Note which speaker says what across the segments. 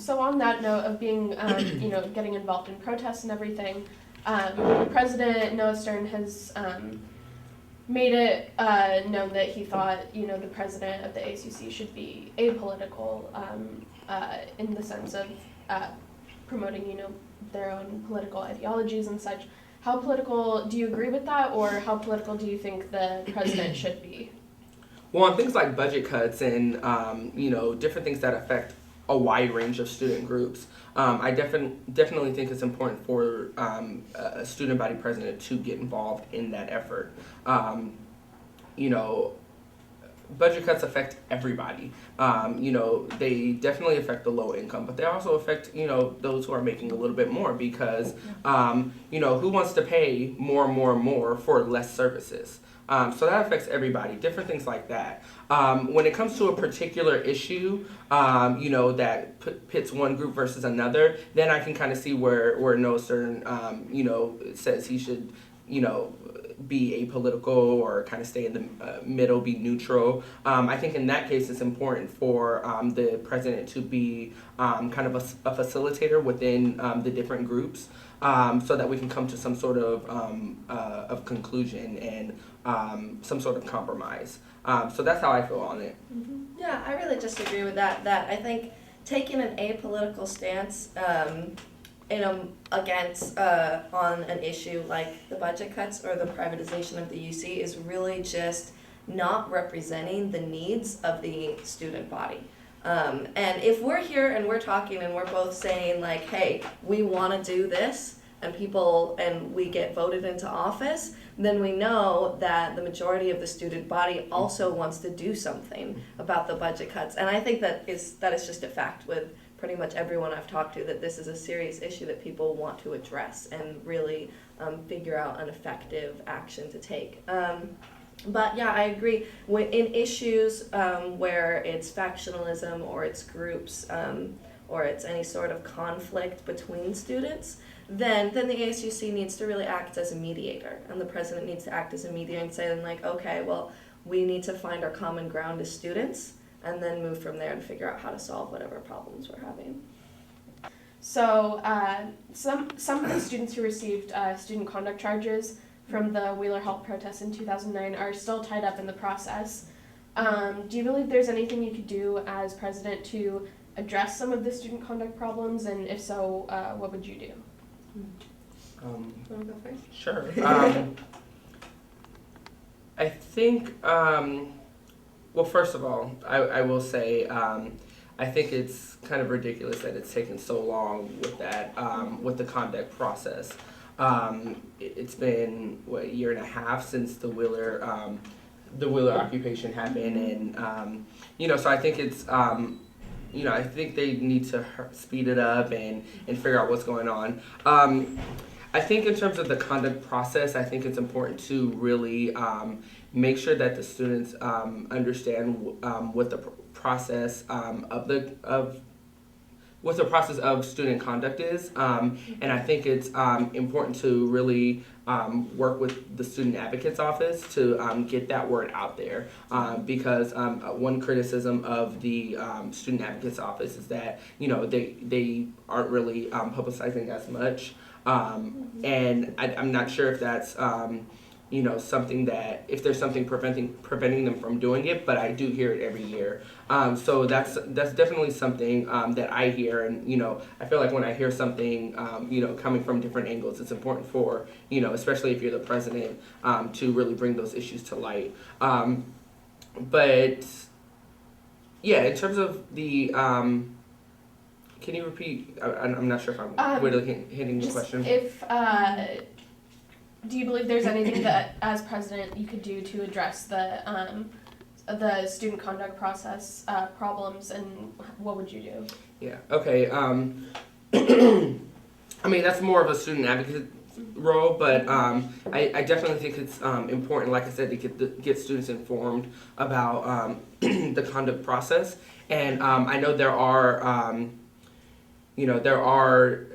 Speaker 1: So on that note of being, getting involved in protests and everything, President Noah Stern has made it known that he thought, the president of the ASUC should be apolitical in the sense of promoting, their own political ideologies and such. How political, do you agree with that, or how political do you think the president should be?
Speaker 2: Well, on things like budget cuts and, different things that affect a wide range of student groups, I definitely think it's important for a student body president to get involved in that effort. Budget cuts affect everybody. They definitely affect the low income, but they also affect, those who are making a little bit more because, who wants to pay more for less services? So that affects everybody, different things like that. When it comes to a particular issue, that pits one group versus another, then I can kind of see where Noah Stern, says he should, be apolitical or kind of stay in the middle, be neutral. I think in that case it's important for the president to be kind of a facilitator within the different groups so that we can come to some sort of conclusion and some sort of compromise. So that's how I feel on it.
Speaker 3: Mm-hmm. Yeah, I really just agree with that. That I think taking an apolitical stance against on an issue like the budget cuts or the privatization of the UC is really just not representing the needs of the student body. And if we're here and we're talking and we're both saying like, hey, we want to do this, and we get voted into office, then we know that the majority of the student body also wants to do something about the budget cuts. And I think that is just a fact with pretty much everyone I've talked to, that this is a serious issue that people want to address and really figure out an effective action to take. But yeah, I agree. In issues where it's factionalism or it's groups or it's any sort of conflict between students, then the ASUC needs to really act as a mediator, and the president needs to act as a mediator and say, like, okay, well, we need to find our common ground as students, and then move from there and figure out how to solve whatever problems we're having.
Speaker 1: So some of the students who received student conduct charges from the Wheeler Halt protests in 2009 are still tied up in the process. Do you believe there's anything you could do as president to address some of the student conduct problems, and if so, what would you do?
Speaker 3: Want to go first?
Speaker 2: Sure. I think, well, first of all, I will say, I think it's kind of ridiculous that it's taken so long with that, with the conduct process. It's been, a year and a half since the Wheeler occupation happened, and, so I think it's, I think they need to speed it up and figure out what's going on. I think in terms of the conduct process, I think it's important to really make sure that the students understand what the process what the process of student conduct is, and I think it's important to really work with the student advocate's office to get that word out there, because one criticism of the student advocate's office is that they aren't really publicizing as much, and I'm not sure if that's something that, if there's something preventing them from doing it, but I do hear it every year. So that's definitely something that I hear, and I feel like when I hear something coming from different angles, it's important for especially if you're the president, to really bring those issues to light. But yeah, in terms of the can you repeat? I'm not sure if I'm really hitting the question.
Speaker 1: If do you believe there's anything that, as president, you could do to address the student conduct process problems, and what would you do?
Speaker 2: Yeah. Okay. I mean, that's more of a student advocate role, but I definitely think it's important, like I said, to get students informed about the conduct process, and I know there are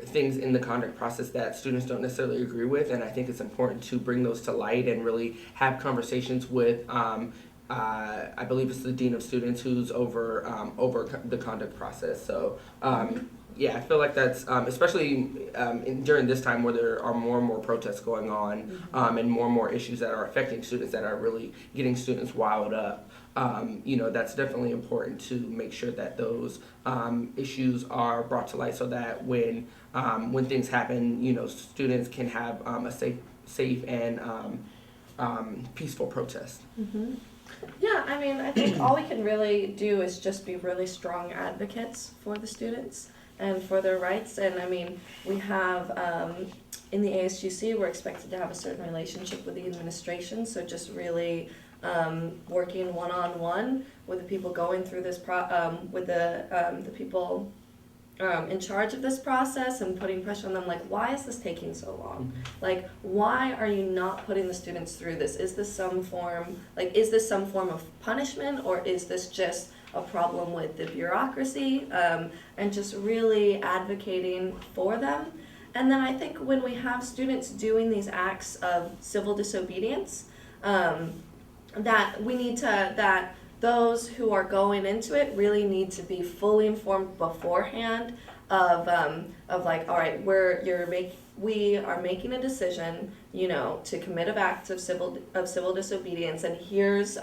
Speaker 2: things in the conduct process that students don't necessarily agree with, and I think it's important to bring those to light and really have conversations with, I believe it's the dean of students who's over the conduct process. So yeah, I feel like that's especially during this time where there are more and more protests going on, and more issues that are affecting students that are really getting students wild up. That's definitely important to make sure that those issues are brought to light so that when things happen, students can have a safe and peaceful protest.
Speaker 3: Mm-hmm. Yeah, I mean, I think all we can really do is just be really strong advocates for the students and for their rights. And I mean, we have in the ASUC, we're expected to have a certain relationship with the administration. So just really working one-on-one with the people going through this with the people in charge of this process and putting pressure on them, like, why is this taking so long? Like, why are you not putting the students through this? Is this some form of punishment, or is this just a problem with the bureaucracy? And just really advocating for them. And then I think when we have students doing these acts of civil disobedience, that those who are going into it really need to be fully informed beforehand of like, all right, we are making a decision, to commit an act of civil disobedience, and here's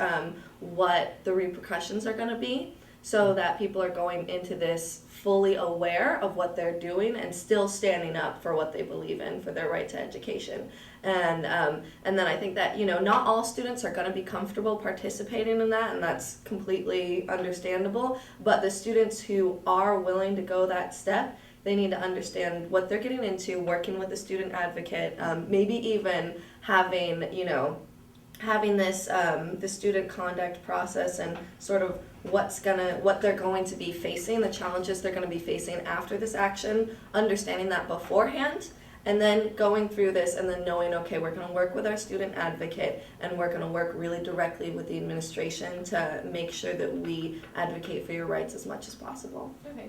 Speaker 3: what the repercussions are going to be, so that people are going into this fully aware of what they're doing and still standing up for what they believe in, for their right to education. And then I think that, not all students are going to be comfortable participating in that, and that's completely understandable. But the students who are willing to go that step, they need to understand what they're getting into, working with a student advocate, maybe even having this the student conduct process, and sort of what they're going to be facing, the challenges they're going to be facing after this action, understanding that beforehand. And then going through this and then knowing, okay, we're going to work with our student advocate, and we're going to work really directly with the administration to make sure that we advocate for your rights as much as possible.
Speaker 1: Okay.